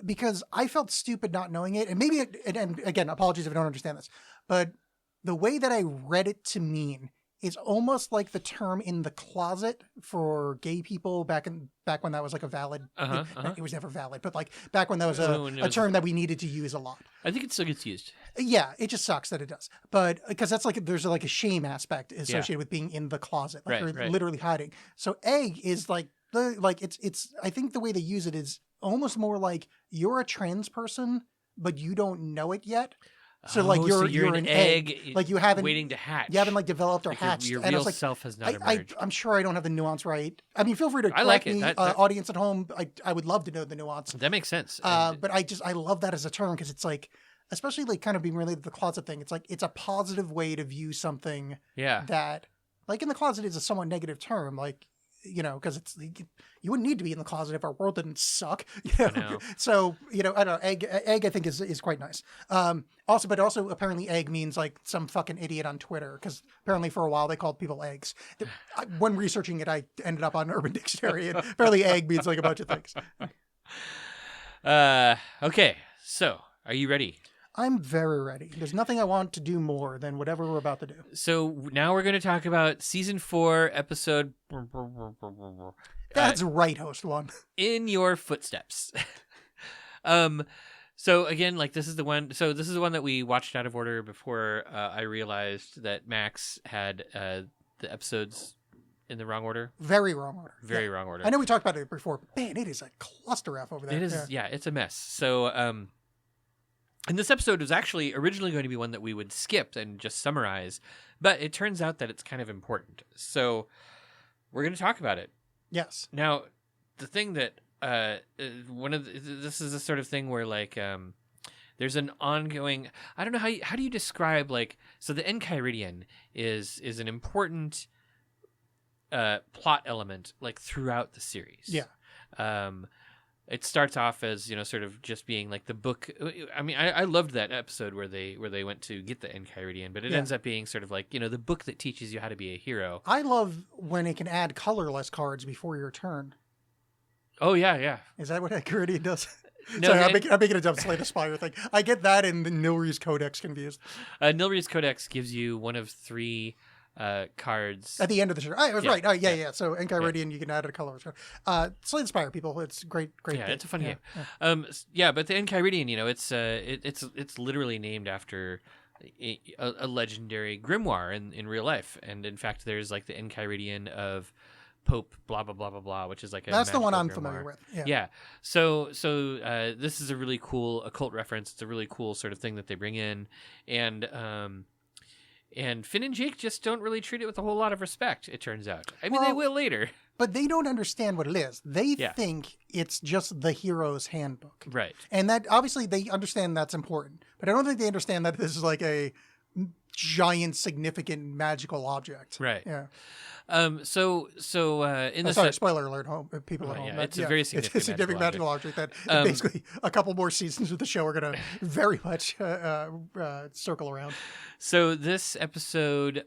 because I felt stupid not knowing it. And maybe, and again, apologies if I don't understand this, but the way that I read it to mean is almost like the term in the closet for gay people back when that was like a valid, it was never valid, but like back when that was a term that we needed to use a lot. I think it still gets used. Yeah, it just sucks that it does. But because that's like, there's like a shame aspect associated with being in the closet, like you're literally hiding. So egg is like it's, I think the way they use it is almost more like you're a trans person, but you don't know it yet. So like you're an egg, like you haven't waiting to hatch. You haven't like developed or like hatched. Your and real like, self has not emerged. I'm sure I don't have the nuance right. I mean, feel free to correct me, audience at home. I would love to know the nuance. That makes sense. But I love that as a term because it's like, especially like kind of being related to the closet thing. It's like it's a positive way to view something. Yeah. That like in the closet is a somewhat negative term. Like because it's you wouldn't need to be in the closet if our world didn't suck. know. So I don't know. Egg I think is quite nice. Also apparently egg means like some fucking idiot on Twitter, because apparently for a while they called people eggs. When researching it, I ended up on Urban Dictionary, and apparently egg means like a bunch of things. Okay, so are you ready? I'm very ready. There's nothing I want to do more than whatever we're about to do. So now we're going to talk about season 4, episode That's right, host one. In Your Footsteps. So again, like this is the one that we watched out of order before I realized that Max had the episodes in the wrong order. Very wrong order. Very wrong order. I know we talked about it before, but man, it is a cluster F over there. It is, yeah, it's a mess. So, and this episode was actually originally going to be one that we would skip and just summarize, but it turns out that it's kind of important. So we're going to talk about it. Yes. Now, the thing that this is the sort of thing where like there's an ongoing. I don't know how do you describe like so the Enchiridion is an important plot element like throughout the series. Yeah. It starts off as sort of just being like the book. I mean, I loved that episode where they went to get the Enchiridion, but it ends up being sort of like the book that teaches you how to be a hero. I love when it can add colorless cards before your turn. Oh yeah. Is that what Enchiridion does? No, Sorry, I'm making a jump Slay the Spire thing. I get that and the Nilri's Codex confused. Nilri's Codex gives you one of 3 cards at the end of the show. I was right. Oh, yeah. So Enchiridion, Yeah. you can add a colorless card. Slay the Spire, people. It's great. Yeah, it's a fun game. Yeah. But the Enchiridion, it's literally named after a legendary grimoire in real life, and in fact, there's like the Enchiridion of Pope blah blah blah blah blah, which is like that's the one I'm grimoire. familiar with. Yeah. So this is a really cool occult reference. It's a really cool sort of thing that they bring in, and Finn and Jake just don't really treat it with a whole lot of respect, it turns out. I mean, they will later. But they don't understand what it is. They think it's just the hero's handbook. Right. And that, obviously, they understand that's important. But I don't think they understand that this is like a giant, significant, magical object. Right. Yeah. In the sorry, spoiler alert, people at home. Yeah, it's a very significant, it's a significant magical object that basically a couple more seasons of the show are going to very much circle around. So this episode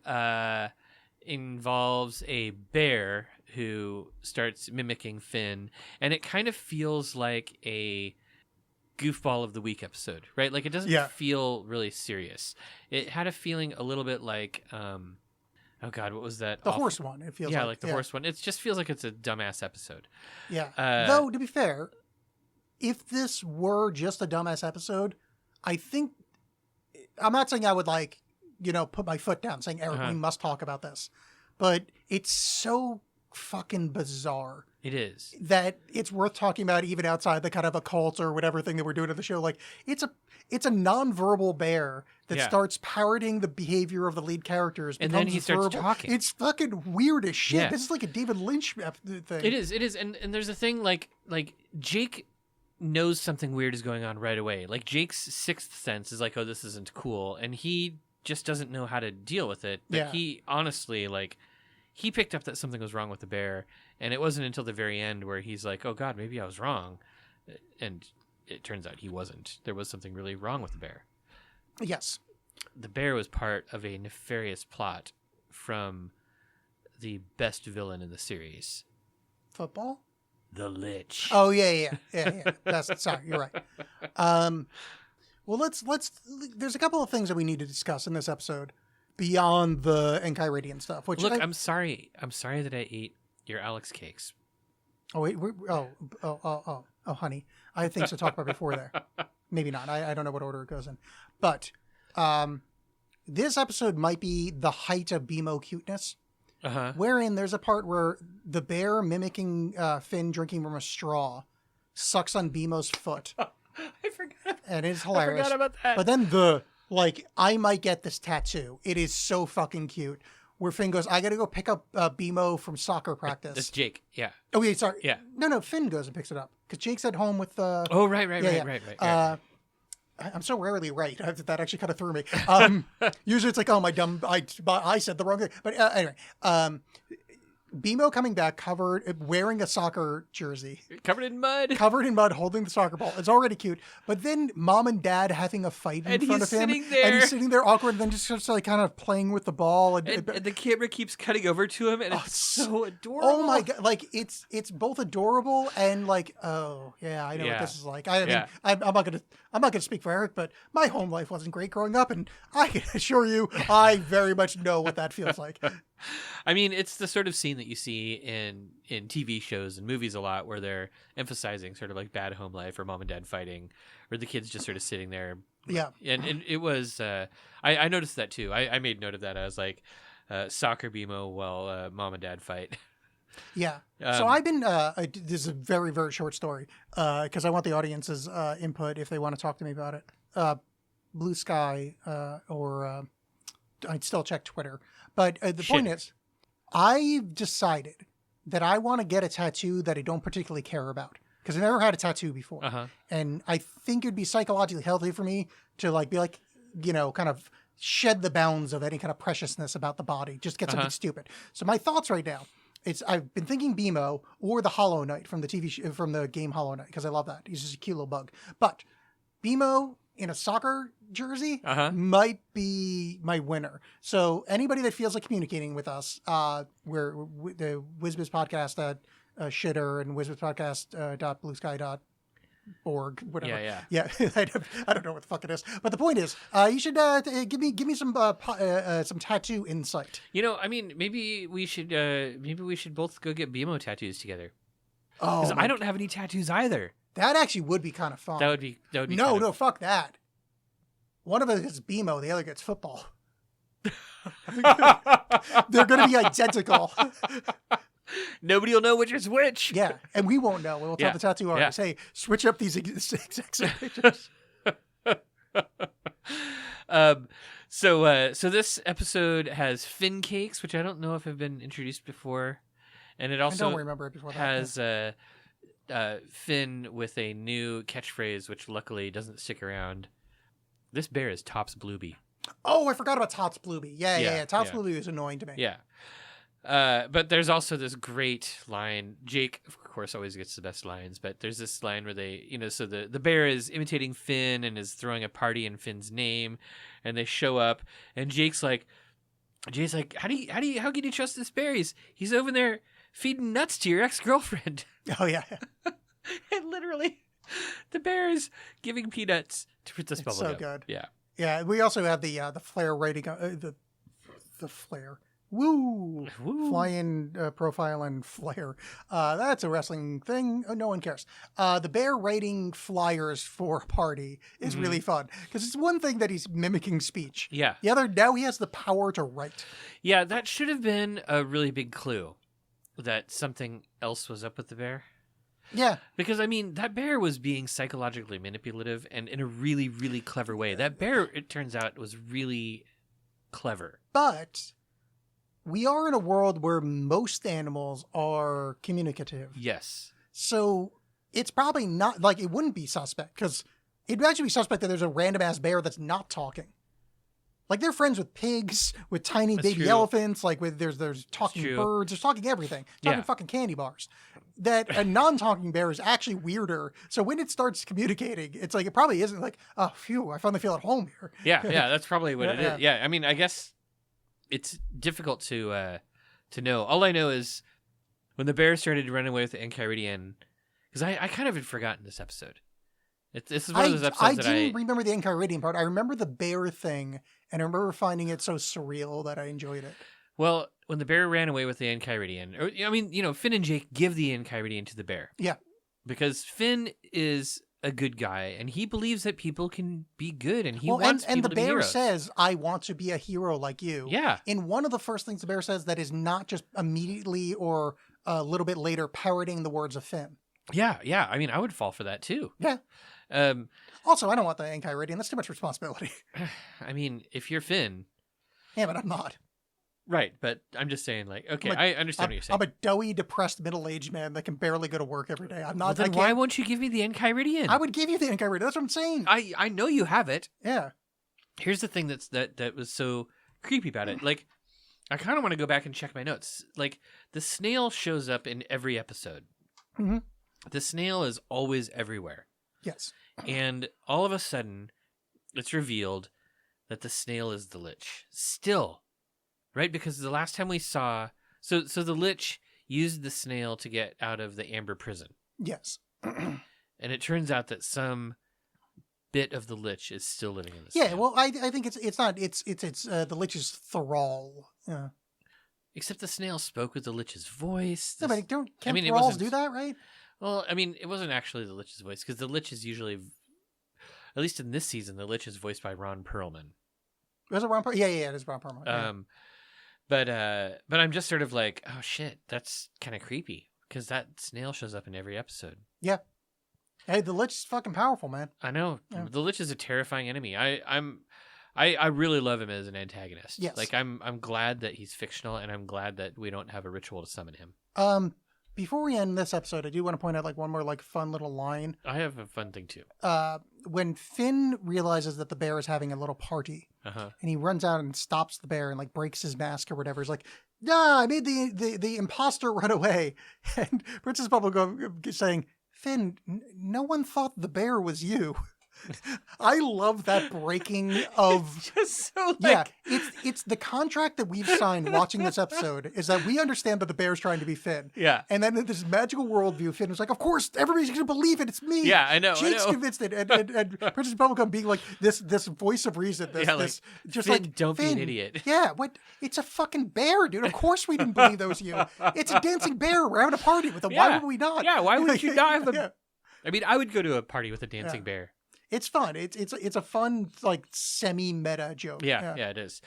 involves a bear who starts mimicking Finn, and it kind of feels like a goofball of the week episode, right? Like it doesn't feel really serious. It had a feeling a little bit like oh God, what was that? The horse one. It feels like the horse one. It just feels like it's a dumbass episode. Yeah. Though, to be fair, if this were just a dumbass episode, I think I'm not saying I would put my foot down saying, Eric, we must talk about this. But it's so fucking bizarre. It is. That it's worth talking about even outside the kind of occult or whatever thing that we're doing at the show. Like it's a nonverbal bear that starts parroting the behavior of the lead characters. And then he starts talking. It's fucking weird as shit. Yeah. This is like a David Lynch thing. It is. And there's a thing like Jake knows something weird is going on right away. Like Jake's sixth sense is like, oh, this isn't cool. And he just doesn't know how to deal with it. But he honestly, he picked up that something was wrong with the bear. And it wasn't until the very end where he's like, oh, God, maybe I was wrong. And it turns out he wasn't. There was something really wrong with the bear. Yes. The bear was part of a nefarious plot from the best villain in the series. Football? The Lich. Oh, yeah. Sorry, you're right. Well, let's there's a couple of things that we need to discuss in this episode beyond the Enchiridion stuff. Which I'm sorry that I ate your Alex cakes. Oh wait, honey, I had things to talk about before there. Maybe not. I don't know what order it goes in, but this episode might be the height of BMO cuteness. Wherein there's a part where the bear mimicking Finn drinking from a straw sucks on BMO's foot. I forgot. And it's hilarious. I forgot about that. But then I might get this tattoo. It is so fucking cute. Where Finn goes, I got to go pick up BMO from soccer practice. That's Jake. Yeah. Oh, yeah, sorry. Yeah. No, Finn goes and picks it up. Because Jake's at home with... oh, right. I'm so rarely right. That actually kind of threw me. Usually it's like, oh, my dumb... I said the wrong thing. But anyway, BMO coming back wearing a soccer jersey, Covered in mud. covered in mud, holding the soccer ball. It's already cute. But then mom and dad having a fight in And front he's of him. sitting there. And he's sitting there awkward and then just starts like kind of playing with the ball. And the camera keeps cutting over to him, and it's so adorable. Oh my god! Like it's both adorable and like, oh yeah, I know what this is like. I mean, Yeah. I'm not gonna speak for Eric, but my home life wasn't great growing up, and I can assure you, I very much know what that feels like. I mean, it's the sort of scene that you see in TV shows and movies a lot, where they're emphasizing sort of like bad home life or mom and dad fighting, or the kids just sort of sitting there. Yeah, And it was I noticed that too. I made note of that. I was like, soccer BMO while mom and dad fight. yeah. So I've been. This is a very very short story because I want the audience's input if they want to talk to me about it. Blue Sky or I'd still check Twitter. But the point is, I've decided that I want to get a tattoo that I don't particularly care about because I never had a tattoo before, and I think it'd be psychologically healthy for me to like be like, kind of shed the bounds of any kind of preciousness about the body, just get something stupid. So my thoughts right now, I've been thinking BMO or the Hollow Knight from the from the game Hollow Knight because I love that. He's just a cute little bug. But BMO in a soccer jersey might be my winner. So anybody that feels like communicating with us, we're the WizBiz podcast shitter and WizBizPodcast .bluesky.org, whatever. Yeah. I don't know what the fuck it is, but the point is, you should give me some tattoo insight. I mean, maybe we should both go get BMO tattoos together. Oh, Because I don't have any tattoos either. that actually would be kind of fun. That would be No, fuck that. One of us gets BMO, the other gets football. They're going to be identical. Nobody will know which is which. Yeah, and we won't know. We'll tell Yeah. the tattoo artist, hey, switch up these exact pictures. So this episode has Finn cakes, which I don't know if have been introduced before, and it I also don't remember it before that. has Finn with a new catchphrase, which luckily doesn't stick around. This bear is Tops Blueby. Oh, I forgot about Tots Blueby. Yeah. Tots yeah. Blueby is annoying to me. Yeah. But there's also this great line. Jake, of course, always gets the best lines, but there's this line where they, so the bear is imitating Finn and is throwing a party in Finn's name, and they show up, and Jake's like, how can you trust this bear? He's over there feeding nuts to your ex-girlfriend. Oh, yeah. And literally, the bear is giving peanuts to Princess It's Bubblegum. so good. Yeah. Yeah, we also have the flare rating, the flare. Woo! Woo. Fly-in profile and flare. That's a wrestling thing. Oh, no one cares. The bear writing flyers for a party is really fun because it's one thing that he's mimicking speech. Yeah. The other, now he has the power to write. Yeah, that should have been a really big clue that something else was up with the bear. Yeah. Because, I mean, that bear was being psychologically manipulative and in a really, really clever way. That bear, it turns out, was really clever. But we are in a world where most animals are communicative. Yes. So it's probably not, like, it wouldn't be suspect because it'd actually be suspect that there's a random ass bear that's not talking. Like, they're friends with pigs, with tiny That's baby true. elephants, like there's talking true. birds, there's talking everything. Talking Yeah. fucking candy bars. That a non-talking bear is actually weirder. So when it starts communicating, it's like, it probably isn't like, oh, phew, I finally feel at home here. Yeah, that's probably what it Yeah. is. Yeah, I mean, I guess it's difficult to know. All I know is when the bear started running away with the Enchiridion, because I kind of had forgotten this episode. This is one of those episodes that didn't remember the Enchiridion part. I remember the bear thing, and I remember finding it so surreal that I enjoyed it. Well, when the bear ran away with the Enchiridion, or I mean, Finn and Jake give the Enchiridion to the bear. Yeah. Because Finn is a good guy, and he believes that people can be good, and he Well, wants and people the to be bear heroes. says, I want to be a hero like you. Yeah. In one of the first things the bear says that is not just immediately or a little bit later parroting the words of Finn. Yeah. I mean, I would fall for that too. Yeah. Also, I don't want the Enchiridion. That's too much responsibility. I mean, if you're Finn, Yeah, but I'm not. right? But I'm just saying, like, okay, I understand what you're saying. I'm a doughy, depressed, middle-aged man that can barely go to work every day. I'm Well, not. then I why can't- won't you give me the Enchiridion? I would give you the Enchiridion. That's what I'm saying. I know you have it. Yeah. Here's the thing that was so creepy about it. Like, I kind of want to go back and check my notes. Like, the snail shows up in every episode. Mhm. The snail is always everywhere. Yes. And all of a sudden, it's revealed that the snail is the Lich. Still, right? Because the last time we saw... So the Lich used the snail to get out of the Amber prison. Yes. And it turns out that some bit of the Lich is still living in the Yeah, snail. well, I think it's not it's the Lich's thrall. Yeah. Except the snail spoke with the Lich's voice. No, but can't it thralls wasn't- do that, right? Well, I mean, it wasn't actually the Lich's voice, because the Lich is usually, at least in this season, the Lich is voiced by Ron Perlman. Was it Ron Perlman? Yeah, it is Ron Perlman. Yeah. But I'm just sort of like, oh shit, that's kind of creepy, because that snail shows up in every episode. Yeah. Hey, the Lich is fucking powerful, man. I know. Yeah. The Lich is a terrifying enemy. I really love him as an antagonist. Yes. Like, I'm glad that he's fictional, and I'm glad that we don't have a ritual to summon him. Before we end this episode, I do want to point out like one more like fun little line. I have a fun thing too. When Finn realizes that the bear is having a little party, Uh-huh. and he runs out and stops the bear and like breaks his mask or whatever, he's like, "Nah, I made the imposter run away." And Princess Bubblegum saying, "Finn, no one thought the bear was you." I love that breaking of Just so yeah, it's the contract that we've signed watching this episode is that we understand that the bear's trying to be Finn. Yeah. And then in this magical worldview, Finn was like, "Of course, everybody's going to believe it. It's me." Yeah, I know. Jake's convinced it. And Princess Bubblegum being like this voice of reason. This, Yeah, like, this just Finn, like, don't be an "Finn, idiot." Yeah, what? It's a fucking bear, dude. Of course we didn't believe that was you. It's a dancing bear. We're having a party with them. Why Yeah. would we not? Yeah, why would you not have a... Yeah. I mean, I would go to a party with a dancing Yeah. bear. It's fun. It's a fun, like, semi-meta joke. Yeah, it is.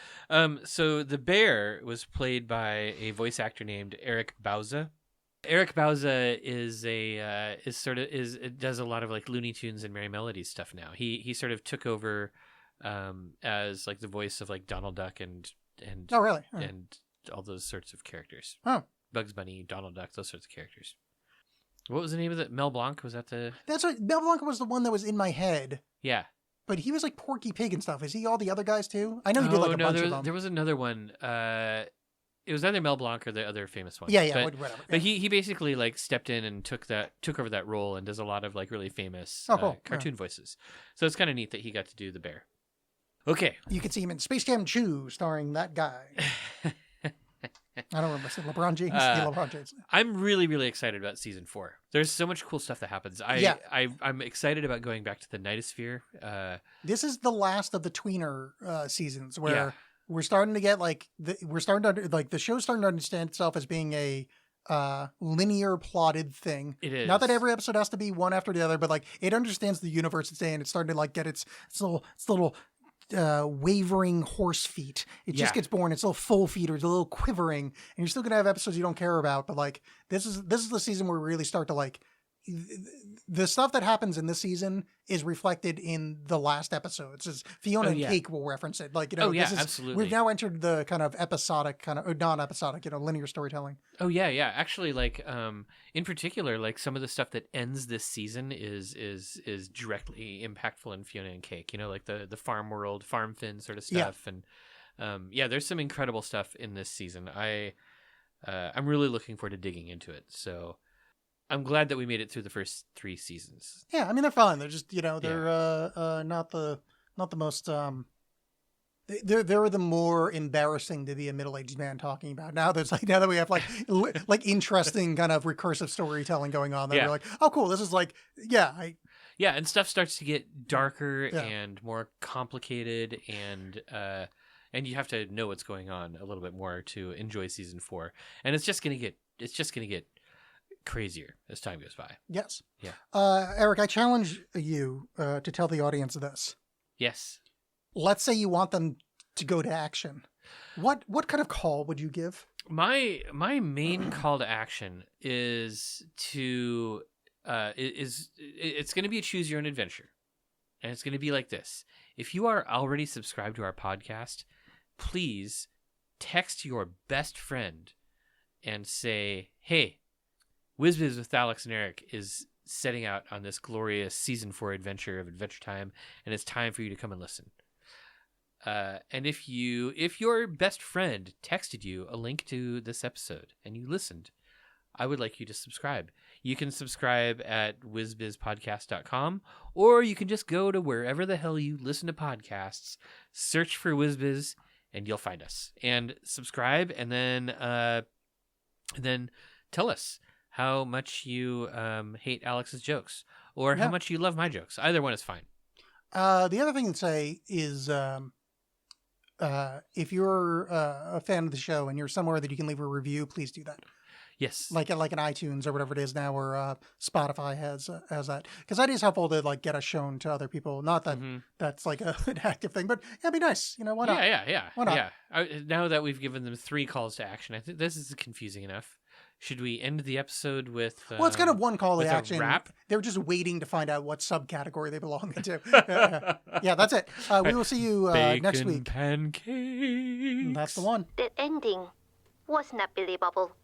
So the bear was played by a voice actor named Eric Bauza. Eric Bauza does a lot of like Looney Tunes and Merry Melodies stuff now. He sort of took over as like the voice of like Donald Duck and Oh, really? Oh. and all those sorts of characters. Oh. Bugs Bunny, Donald Duck, those sorts of characters. What was the name of it? Mel Blanc, was that the... That's what Mel Blanc was the one that was in my head, Yeah. but he was like Porky Pig and stuff. Is he all the other guys too? I know he did like a bunch of them. There was another one. It was either Mel Blanc or the other famous one. Yeah, But, whatever. but he basically like stepped in and took over that role and does a lot of like really famous Oh, cool. cartoon voices. So it's kind of neat that he got to do the bear. Okay. You could see him in Space Jam 2 starring that guy. I don't remember. Is it LeBron James? Yeah, LeBron James. I'm really, really excited about season 4. There's so much cool stuff that happens. I'm excited about going back to the Nightosphere. This is the last of the tweener seasons where Yeah. we're starting to get like the show's starting to understand itself as being a linear plotted thing. It is. Not that every episode has to be one after the other, but like it understands the universe it's in. It's starting to like get its little wavering horse feet. It just Yeah. gets born. It's a little full feet or it's a little quivering, and you're still gonna have episodes you don't care about. But like this is the season where we really start to like the stuff that happens in this season is reflected in the last episodes. As Fiona and yeah. Cake will reference it. Like yeah, this is, absolutely. We've now entered the kind of episodic, kind of non-episodic, linear storytelling. Oh yeah. Actually, like in particular, like some of the stuff that ends this season is directly impactful in Fiona and Cake. Like the farm world, farm fin sort of stuff, and there's some incredible stuff in this season. I'm really looking forward to digging into it. So I'm glad that we made it through the first 3 seasons. Yeah, I mean they're fun. They're just they're not the most they're the more embarrassing to be a middle-aged man talking about. Now that we have like interesting kind of recursive storytelling going on, that Yeah. we're like, oh cool, this is like Yeah, and stuff starts to get darker Yeah. and more complicated, and you have to know what's going on a little bit more to enjoy season 4. And it's just gonna get crazier as time goes by. yes. Yeah. Eric, I challenge you to tell the audience this. Yes. Let's say you want them to go to action. What kind of call would you give? My main call to action is to it's going to be a choose your own adventure, and it's going to be like this. If you are already subscribed to our podcast, please text your best friend and say, "Hey, WizBiz with Alex and Eric is setting out on this glorious season 4 adventure of Adventure Time, and it's time for you to come and listen." And if your best friend texted you a link to this episode and you listened, I would like you to subscribe. You can subscribe at whizbizpodcast.com, or you can just go to wherever the hell you listen to podcasts, search for WhizBiz, and you'll find us. And subscribe, and then tell us how much you hate Alex's jokes, or how much you love my jokes. Either one is fine. The other thing to say is if you're a fan of the show and you're somewhere that you can leave a review, please do that. Yes. Like an iTunes or whatever it is now, or Spotify has that, because that is helpful to like get us shown to other people. Not that that's like an active thing, but it'd be nice. Why not? Yeah. Why not? Yeah. Now that we've given them 3 calls to action, I think this is confusing enough. Should we end the episode with? Well, it's kind of one call to with a action. rap? They're just waiting to find out what subcategory they belong into. Yeah, that's it. We will see you next week. Pancakes. That's the one. That ending was not believable.